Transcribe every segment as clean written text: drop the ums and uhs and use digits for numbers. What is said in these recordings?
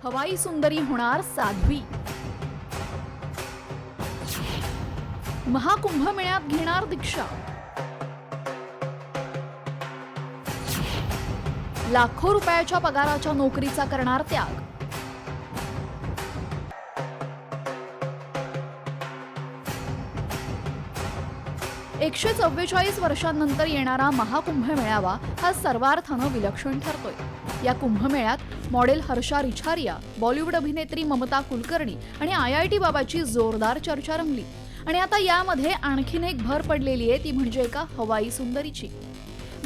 हवाई सुंदरी होणार साध्वी. महाकुंभमेळ्यात घेणार दीक्षा. लाखो रुपयाच्या पगाराच्या नोकरीचा करणार त्याग. एकशे 44 वर्षांनंतर येणारा महाकुंभ मेळावा हा सर्वार्थानं विलक्षण ठरतोय. या कुंभमेळ्यात मॉडेल हर्षा रिछारिया, बॉलिवूड अभिनेत्री ममता कुलकर्णी आणि IIT बाबाची जोरदार चर्चा रंगली. आणि आता यामध्ये आणखीन एक भर पडलेली आहे, ती म्हणजे एका हवाई सुंदरीची.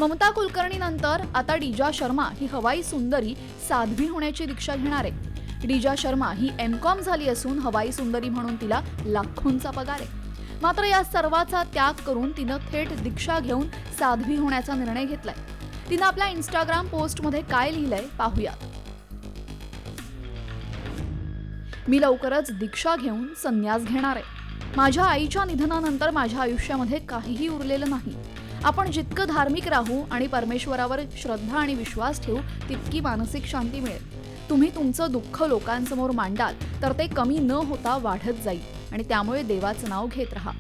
ममता कुलकर्णी नंतर आता डीजा शर्मा ही हवाई सुंदरी साध्वी होण्याची दीक्षा घेणार आहे. डीजा शर्मा ही MCOM झाली असून हवाई सुंदरी म्हणून तिला लाखोंचा पगार आहे. मात्र या सर्वाचा त्याग करून तिनं थेट दीक्षा घेऊन साध्वी होण्याचा निर्णय घेतलाय. तिनं आपल्या Instagram पोस्टमध्ये काय लिहिलंय पाहूयात. मी लवकरच दीक्षा घेऊन संन्यास घेणार आहे. माझ्या आईच्या निधनानंतर माझ्या आयुष्यामध्ये काहीही उरलेलं नाही. आपण जितकं धार्मिक राहू आणि परमेश्वरावर श्रद्धा आणि विश्वास ठेवू तितकी मानसिक शांती मिळेल. तुम्ही तुमचं दुःख लोकांसमोर मांडाल तर ते कमी न होता वाढत जाईल आणि त्यामुळे देवाचं नाव घेत राहा.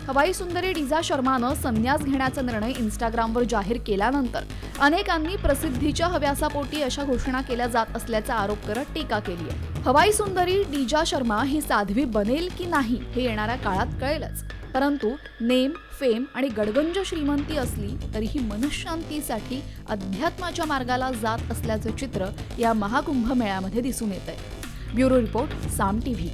हवाई सुंदरी डीजा शर्मानं संन्यास घेण्याचा निर्णय Instagramवर जाहीर केल्यानंतर अनेकांनी प्रसिद्धीच्या हव्यासापोटी अशा घोषणा केल्या जात असल्याचा आरोप करत टीका केली आहे. हवाई सुंदरी डीजा शर्मा ही साध्वी बनेल की नाही हे येणाऱ्या काळात कळेलच. परंतु नेम, फेम आणि गडगंज श्रीमंती असली तरीही मनःशांतीसाठी अध्यात्माच्या मार्गाला जात असल्याचं चित्र या महाकुंभ मेळ्यामध्ये दिसून येतंय. ब्युरो रिपोर्ट, साम TV.